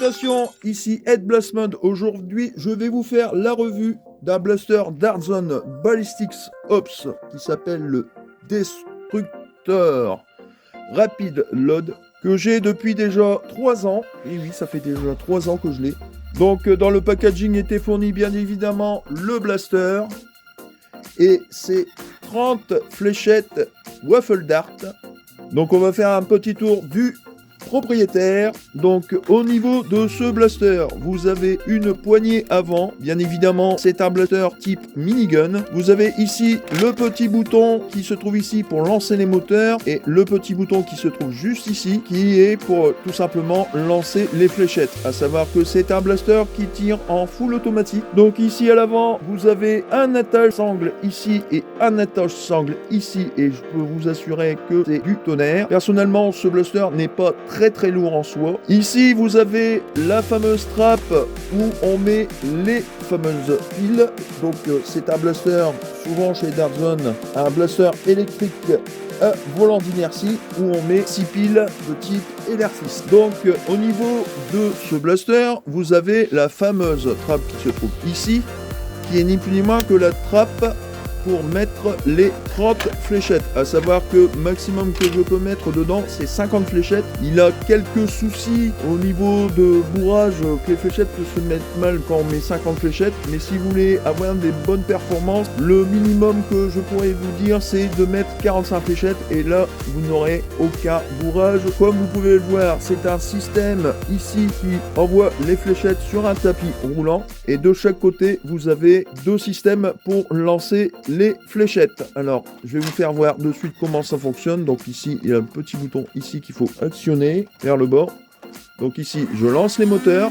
Salutations, ici Ed Blastmode. Aujourd'hui, je vais vous faire la revue d'un blaster Darzon Ballistics Ops qui s'appelle le Destructor Rapid Load que j'ai depuis déjà 3 ans. Et oui, ça fait déjà 3 ans que je l'ai. Donc dans le packaging était fourni bien évidemment le blaster et ses 30 fléchettes Waffle Dart. Donc on va faire un petit tour du propriétaire. Donc au niveau de ce blaster, vous avez une poignée avant. Bien évidemment, c'est un blaster type minigun. Vous avez ici le petit bouton qui se trouve ici pour lancer les moteurs et le petit bouton qui se trouve juste ici qui est pour tout simplement lancer les fléchettes. À savoir que c'est un blaster qui tire en full automatique. Donc ici à l'avant, vous avez un attache sangle ici et un attache sangle ici et je peux vous assurer que c'est du tonnerre. Personnellement, ce blaster n'est pas très lourd en soi. Ici, vous avez la fameuse trappe où on met les fameuses piles. Donc, c'est un blaster, souvent chez Darzon, un blaster électrique à volant d'inertie où on met 6 piles de type Enerfis. Donc, au niveau de ce blaster, vous avez la fameuse trappe qui se trouve ici, qui est ni plus ni moins que la trappe pour mettre les 30 fléchettes, à savoir que maximum que je peux mettre dedans c'est 50 fléchettes. Il a quelques soucis au niveau de bourrage, que les fléchettes peuvent se mettre mal quand on met 50 fléchettes, mais si vous voulez avoir des bonnes performances, le minimum que je pourrais vous dire c'est de mettre 45 fléchettes et là vous n'aurez aucun bourrage. Comme vous pouvez le voir, c'est un système ici qui envoie les fléchettes sur un tapis roulant et de chaque côté vous avez 2 systèmes pour lancer les fléchettes. Alors, je vais vous faire voir de suite comment ça fonctionne. Donc ici, il y a un petit bouton ici qu'il faut actionner vers le bas. Donc ici, je lance les moteurs.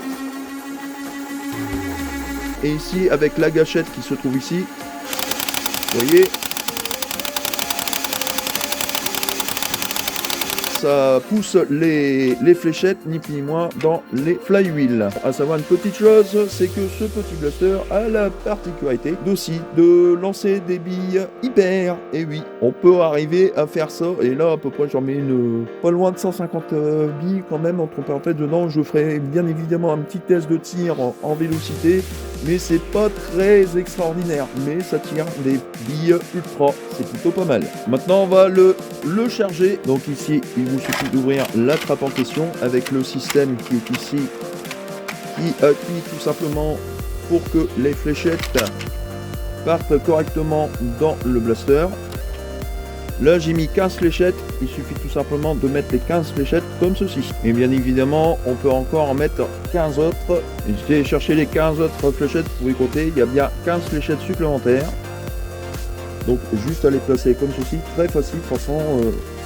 Et ici, avec la gâchette qui se trouve ici, vous voyez, ça pousse les fléchettes, ni plus ni moins, dans les flywheels. À savoir une petite chose, c'est que ce petit blaster a la particularité aussi de lancer des billes hyper. Et oui, on peut arriver à faire ça. Et là, à peu près, j'en mets pas loin de 150 billes quand même, entre parenthèses, dedans. Je ferai bien évidemment un petit test de tir en vélocité. Mais c'est pas très extraordinaire, mais ça tire des billes ultra, c'est plutôt pas mal. Maintenant on va le charger, donc ici il vous suffit d'ouvrir la trappe en question avec le système qui est ici, qui appuie tout simplement pour que les fléchettes partent correctement dans le blaster. Là j'ai mis 15 fléchettes, il suffit tout simplement de mettre les 15 fléchettes comme ceci. Et bien évidemment on peut encore en mettre 15 autres. J'ai cherché les 15 autres fléchettes, vous pouvez compter, il y a bien 15 fléchettes supplémentaires. Donc juste à les placer comme ceci, très facile, de toute façon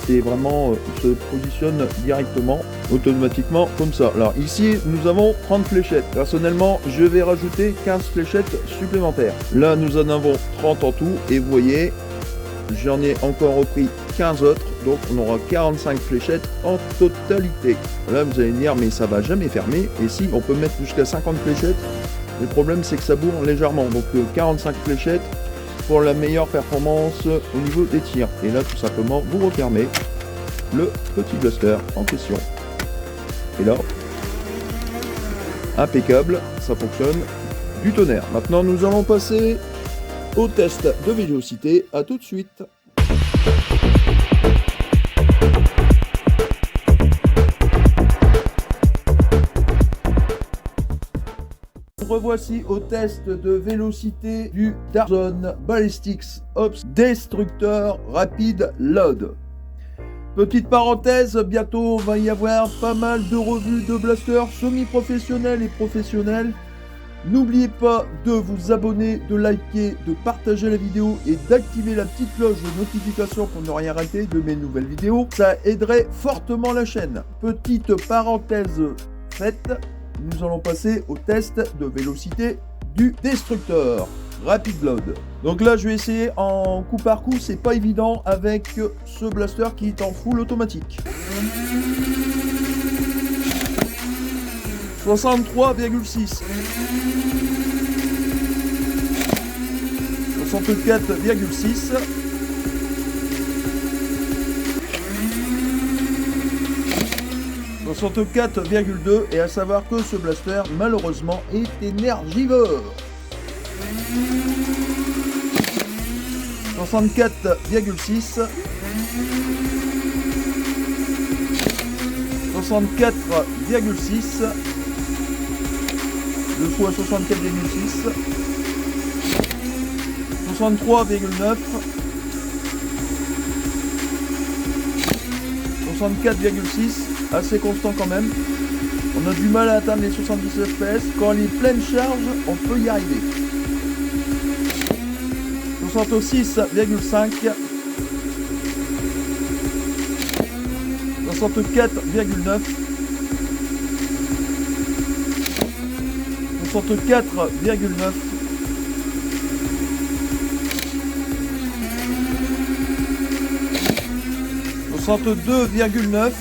c'est vraiment, il se positionne directement, automatiquement comme ça. Alors ici nous avons 30 fléchettes, personnellement je vais rajouter 15 fléchettes supplémentaires. Là nous en avons 30 en tout et vous voyez, j'en ai encore repris 15 autres, donc on aura 45 fléchettes en totalité. Là vous allez me dire mais ça va jamais fermer, et si on peut mettre jusqu'à 50 fléchettes, le problème c'est que ça bourre légèrement, donc 45 fléchettes pour la meilleure performance au niveau des tirs. Et là tout simplement vous refermez le petit blaster en question. Et là, impeccable, ça fonctionne du tonnerre. Maintenant nous allons passer au test de vélocité. À tout de suite. Revoici au test de vélocité du Darzon Ballistics Ops Destructor Rapid Load. Petite parenthèse, bientôt va y avoir pas mal de revues de blasters semi-professionnels et professionnels. N'oubliez pas de vous abonner, de liker, de partager la vidéo et d'activer la petite cloche de notification pour ne rien rater de mes nouvelles vidéos. Ça aiderait fortement la chaîne. Petite parenthèse faite, nous allons passer au test de vélocité du Destructor Rapid Load. Donc là je vais essayer en coup par coup, c'est pas évident avec ce blaster qui est en full automatique. 63,6, 64,6, 65,6, 64,2 et à savoir que ce blaster malheureusement est énergivore. 64,6. 64,6. De fois 64,6. 63,9. 64,6, assez constant quand même. On a du mal à atteindre les 70 fps. Quand il est pleine charge, on peut y arriver. 66,5. 64,9. 64,9. 62,9.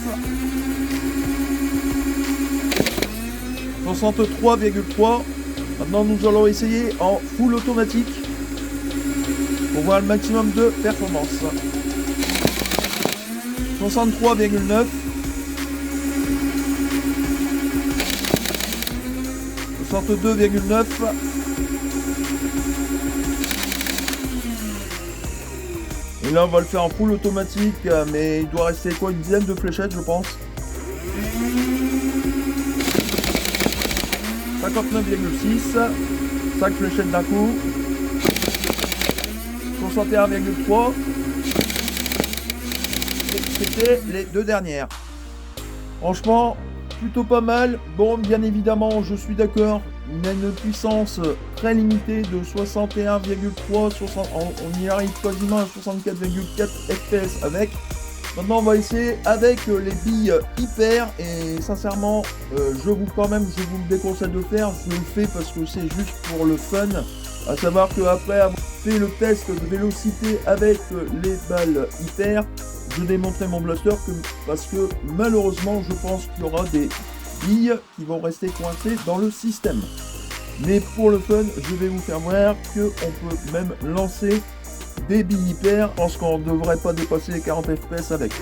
63,3. Maintenant nous allons essayer en full automatique pour voir le maximum de performance. 63,9. 62,9. Et là on va le faire en full automatique, mais il doit rester quoi, une dizaine de fléchettes je pense. 59,6. 5 fléchettes d'un coup. 61,3. C'était les deux dernières. Franchement, plutôt pas mal. Bon, bien évidemment, je suis d'accord. Il a une puissance très limitée de 61,3. On y arrive quasiment à 64,4 fps avec. Maintenant, on va essayer avec les billes hyper. Et sincèrement, je vous le déconseille de faire. Je le fais parce que c'est juste pour le fun. À savoir qu'après avoir fait le test de vélocité avec les balles hyper, je démontrerai mon blaster parce que malheureusement je pense qu'il y aura des billes qui vont rester coincées dans le système. Mais pour le fun, je vais vous faire voir qu'on peut même lancer des billes hyper. Je pense qu'on ne devrait pas dépasser les 40 fps avec. «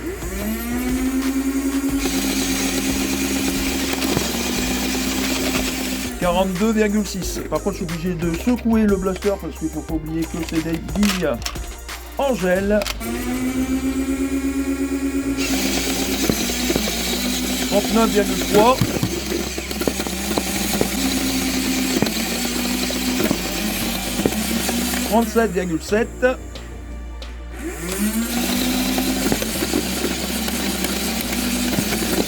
42,6. Par contre, je suis obligé de secouer le blaster parce qu'il ne faut pas oublier que c'est des billes en gel. 39,3. 37,7.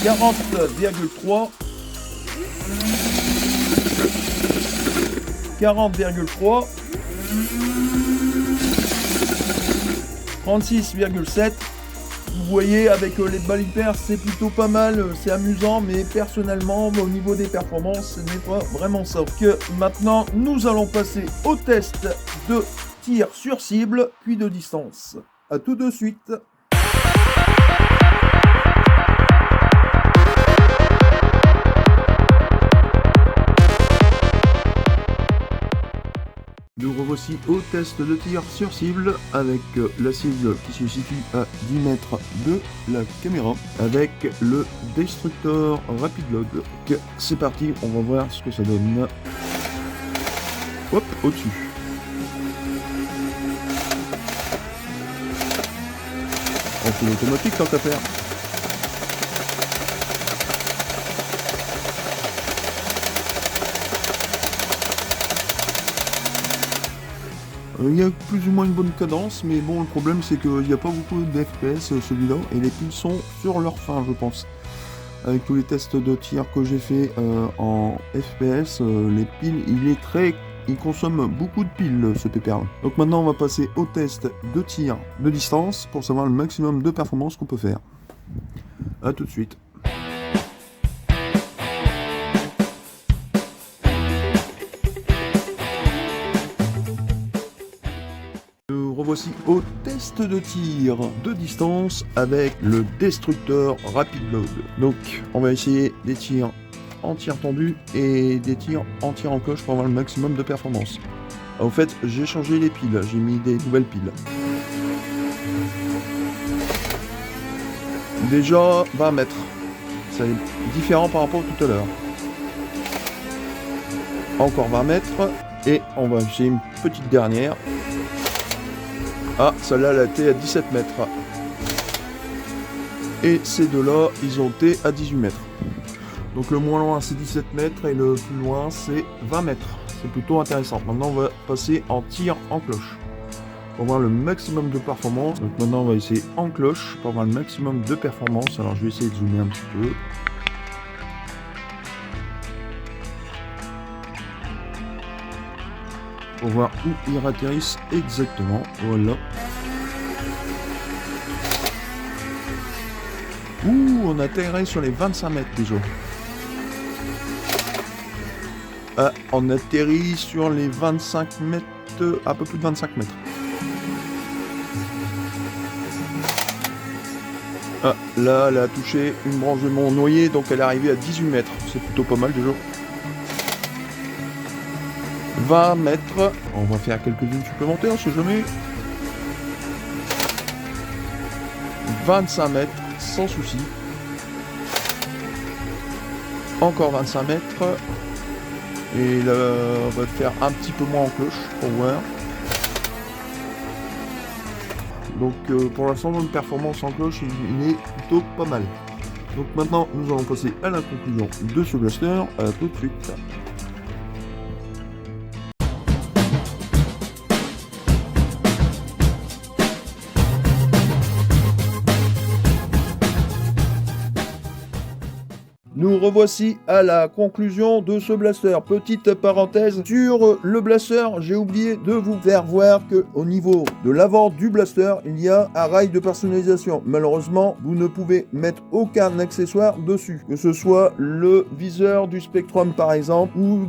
40,3. 40,3. 36,7. Vous voyez, avec les balles hyper, c'est plutôt pas mal, c'est amusant, mais personnellement, au niveau des performances, ce n'est pas vraiment ça. Que maintenant, nous allons passer au test de tir sur cible, puis de distance. A tout de suite. Nous revoici au test de tir sur cible avec la cible qui se situe à 10 mètres de la caméra avec le Destructor Rapid Load. Donc, c'est parti, on va voir ce que ça donne. Hop, au-dessus. En full automatique tant qu'à faire. Il y a plus ou moins une bonne cadence, mais bon, le problème c'est qu'il n'y a pas beaucoup de FPS celui-là, et les piles sont sur leur fin, je pense. Avec tous les tests de tir que j'ai fait en FPS, les piles, il consomme beaucoup de piles ce pépère. Donc maintenant on va passer au test de tir de distance pour savoir le maximum de performance qu'on peut faire. A tout de suite. Voici au test de tir de distance avec le Destructor Rapid Load. Donc on va essayer des tirs en tir tendu et des tirs en tir en coche pour avoir le maximum de performance. En fait, j'ai changé les piles, j'ai mis des nouvelles piles. Déjà 20 mètres. C'est différent par rapport à tout à l'heure. Encore 20 mètres. Et on va essayer une petite dernière. Ah, celle-là, elle a été à 17 mètres. Et ces deux-là, ils ont été à 18 mètres. Donc le moins loin, c'est 17 mètres et le plus loin, c'est 20 mètres. C'est plutôt intéressant. Maintenant, on va passer en tir en cloche. Pour voir le maximum de performance. Donc maintenant, on va essayer en cloche pour voir le maximum de performance. Alors, je vais essayer de zoomer un petit peu. Pour voir où ils atterrissent exactement. Voilà. Ouh, on atterrit sur les 25 mètres déjà. Ah, on atterrit sur les 25 mètres, un peu plus de 25 mètres. Ah, là, elle a touché une branche de mon noyer, donc elle est arrivée à 18 mètres. C'est plutôt pas mal déjà. 20 mètres. On va faire quelques-unes supplémentaires, je sais jamais. 25 mètres, sans souci. Encore 25 mètres. Et là, on va faire un petit peu moins en cloche, pour voir. Donc pour l'instant, notre performance en cloche, il est plutôt pas mal. Donc maintenant, nous allons passer à la conclusion de ce blaster. À tout de suite. Nous revoici à la conclusion de ce blaster. Petite parenthèse sur le blaster, j'ai oublié de vous faire voir que au niveau de l'avant du blaster, il y a un rail de personnalisation. Malheureusement, vous ne pouvez mettre aucun accessoire dessus, que ce soit le viseur du Spectrum par exemple, ou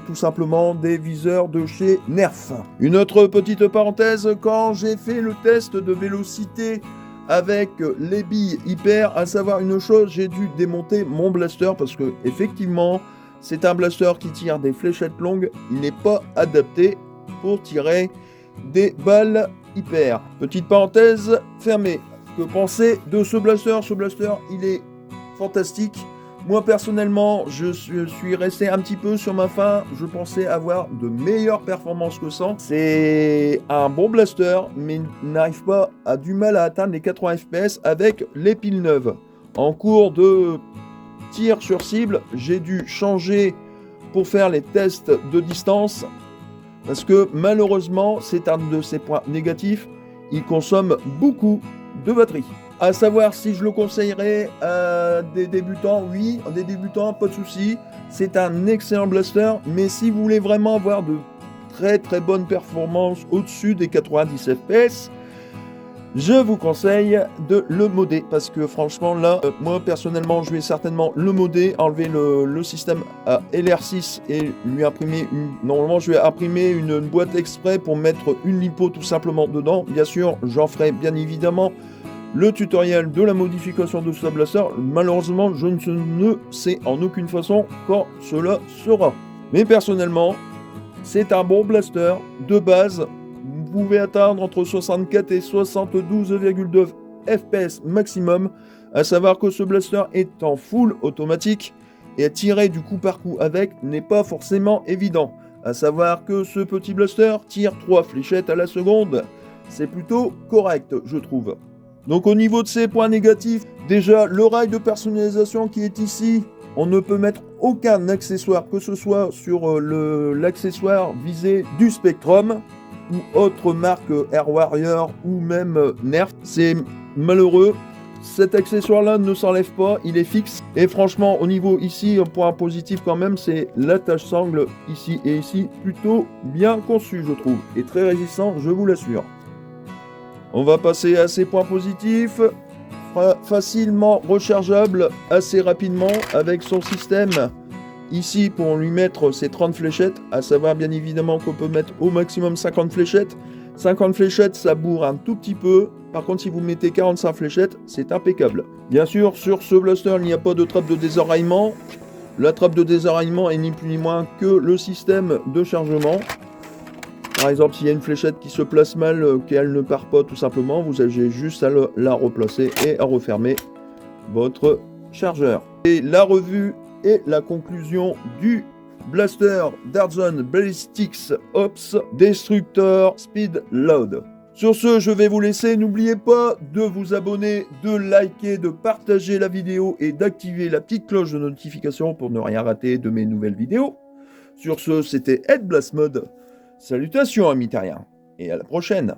tout simplement des viseurs de chez Nerf. Une autre petite parenthèse, quand j'ai fait le test de vélocité avec les billes hyper, à savoir une chose, j'ai dû démonter mon blaster parce que effectivement c'est un blaster qui tire des fléchettes longues, il n'est pas adapté pour tirer des balles hyper. Petite parenthèse fermée. Que penser de ce blaster? Ce blaster, il est fantastique. Moi personnellement, je suis resté un petit peu sur ma faim. Je pensais avoir de meilleures performances que ça. C'est un bon blaster, mais n'arrive pas à du mal à atteindre les 80 fps avec les piles neuves. En cours de tir sur cible, j'ai dû changer pour faire les tests de distance parce que malheureusement, c'est un de ses points négatifs. Il consomme beaucoup de batterie. À savoir si je le conseillerais à des débutants, oui, des débutants, pas de souci. C'est un excellent blaster, mais si vous voulez vraiment avoir de très très bonnes performances au-dessus des 90 fps, je vous conseille de le modder, parce que franchement là, moi personnellement, je vais certainement le modder, enlever le système à LR6 et lui imprimer normalement je vais imprimer une boîte exprès pour mettre une lipo tout simplement dedans. Bien sûr, j'en ferai bien évidemment le tutoriel de la modification de ce blaster. Malheureusement, je ne sais en aucune façon quand cela sera. Mais personnellement, c'est un bon blaster de base. Vous pouvez atteindre entre 64 et 72,2 fps maximum. À savoir que ce blaster est en full automatique et tirer du coup par coup avec n'est pas forcément évident. À savoir que ce petit blaster tire 3 fléchettes à la seconde. C'est plutôt correct, je trouve. Donc au niveau de ces points négatifs, déjà le rail de personnalisation qui est ici, on ne peut mettre aucun accessoire, que ce soit sur l'accessoire visé du Spectrum ou autre marque Air Warrior ou même Nerf. C'est malheureux. Cet accessoire-là ne s'enlève pas, il est fixe. Et franchement, au niveau ici, un point positif quand même, c'est l'attache sangle ici et ici, plutôt bien conçu, je trouve. Et très résistant, je vous l'assure. On va passer à ces points positifs. Facilement rechargeable assez rapidement avec son système ici pour lui mettre ses 30 fléchettes. À savoir bien évidemment qu'on peut mettre au maximum 50 fléchettes. 50 fléchettes, ça bourre un tout petit peu. Par contre, si vous mettez 45 fléchettes, c'est impeccable. Bien sûr, sur ce blaster, il n'y a pas de trappe de désenraillement. La trappe de désenraillement est ni plus ni moins que le système de chargement. Par exemple, s'il y a une fléchette qui se place mal, qu'elle ne part pas tout simplement, vous avez juste à la replacer et à refermer votre chargeur. Et la revue et la conclusion du Blaster Darzon Ballistics Ops Destructor Speed Load. Sur ce, je vais vous laisser. N'oubliez pas de vous abonner, de liker, de partager la vidéo et d'activer la petite cloche de notification pour ne rien rater de mes nouvelles vidéos. Sur ce, c'était Ed Blast Mode. Salutations amis terriens et à la prochaine.